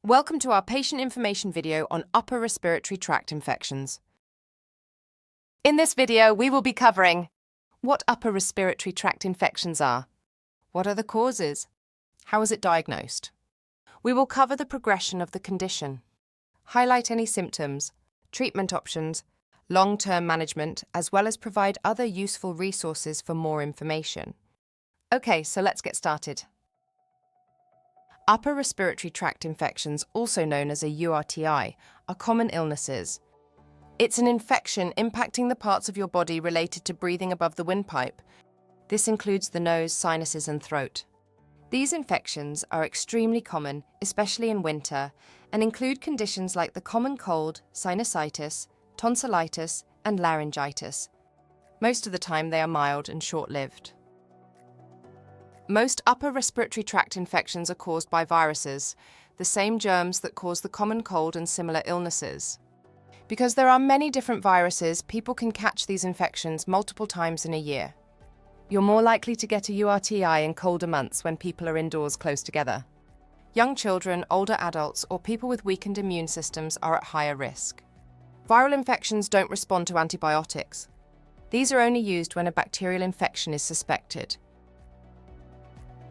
Welcome to our patient information video on upper respiratory tract infections. In this video, we will be covering what upper respiratory tract infections are, what are the causes, how is it diagnosed. We will cover the progression of the condition, highlight any symptoms, treatment options, long-term management, as well as provide other useful resources for more information. Okay, so let's get started. Upper respiratory tract infections, also known as a URTI, are common illnesses. It's an infection impacting the parts of your body related to breathing above the windpipe. This includes the nose, sinuses, and throat. These infections are extremely common, especially in winter, and include conditions like the common cold, sinusitis, tonsillitis, and laryngitis. Most of the time, they are mild and short-lived. Most upper respiratory tract infections are caused by viruses, the same germs that cause the common cold and similar illnesses. Because there are many different viruses, people can catch these infections multiple times in a year. You're more likely to get a URTI in colder months when people are indoors close together. Young children, older adults, or people with weakened immune systems are at higher risk. Viral infections don't respond to antibiotics. These are only used when a bacterial infection is suspected.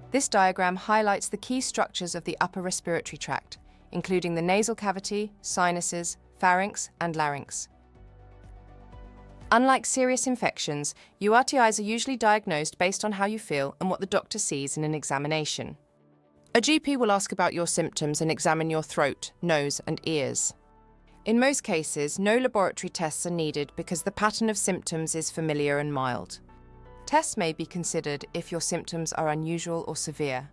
This diagram highlights the key structures of the upper respiratory tract, including the nasal cavity, sinuses, pharynx, and larynx. Unlike serious infections, URTIs are usually diagnosed based on how you feel and what the doctor sees in an examination. A GP will ask about your symptoms and examine your throat, nose, and ears. In most cases, no laboratory tests are needed because the pattern of symptoms is familiar and mild. Tests may be considered if your symptoms are unusual or severe.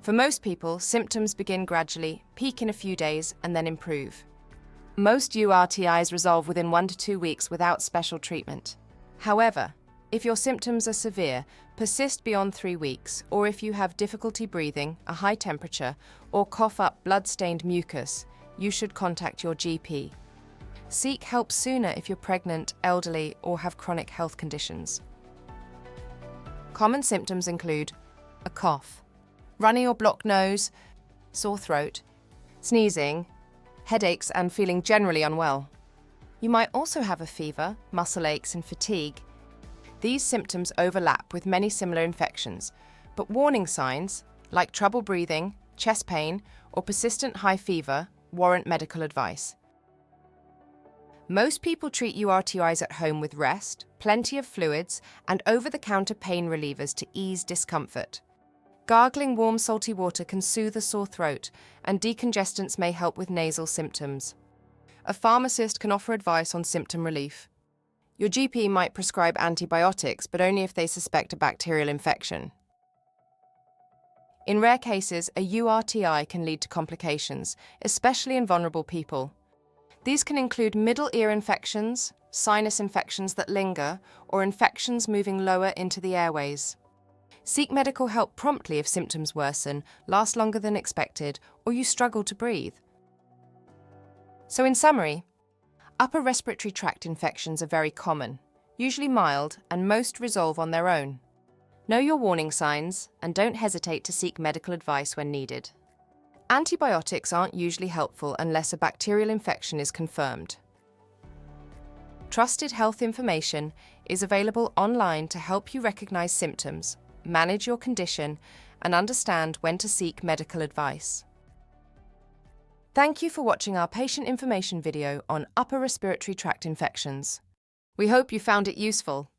For most people, symptoms begin gradually, peak in a few days, and then improve. Most URTIs resolve within 1 to 2 weeks without special treatment. However, if your symptoms are severe, persist beyond 3 weeks, or if you have difficulty breathing, a high temperature, or cough up blood-stained mucus, you should contact your GP. Seek help sooner if you're pregnant, elderly, or have chronic health conditions. Common symptoms include a cough, runny or blocked nose, sore throat, sneezing, headaches, and feeling generally unwell. You might also have a fever, muscle aches, and fatigue. These symptoms overlap with many similar infections, but warning signs, like trouble breathing, chest pain, or persistent high fever, warrant medical advice. Most people treat URTIs at home with rest, plenty of fluids, and over-the-counter pain relievers to ease discomfort. Gargling warm salty water can soothe a sore throat, and decongestants may help with nasal symptoms. A pharmacist can offer advice on symptom relief. Your GP might prescribe antibiotics, but only if they suspect a bacterial infection. In rare cases, a URTI can lead to complications, especially in vulnerable people. These can include middle ear infections, sinus infections that linger, or infections moving lower into the airways. Seek medical help promptly if symptoms worsen, last longer than expected, or you struggle to breathe. So in summary, upper respiratory tract infections are very common, usually mild, and most resolve on their own. Know your warning signs, and don't hesitate to seek medical advice when needed. Antibiotics aren't usually helpful unless a bacterial infection is confirmed. Trusted health information is available online to help you recognize symptoms, manage your condition, and understand when to seek medical advice. Thank you for watching our patient information video on upper respiratory tract infections. We hope you found it useful.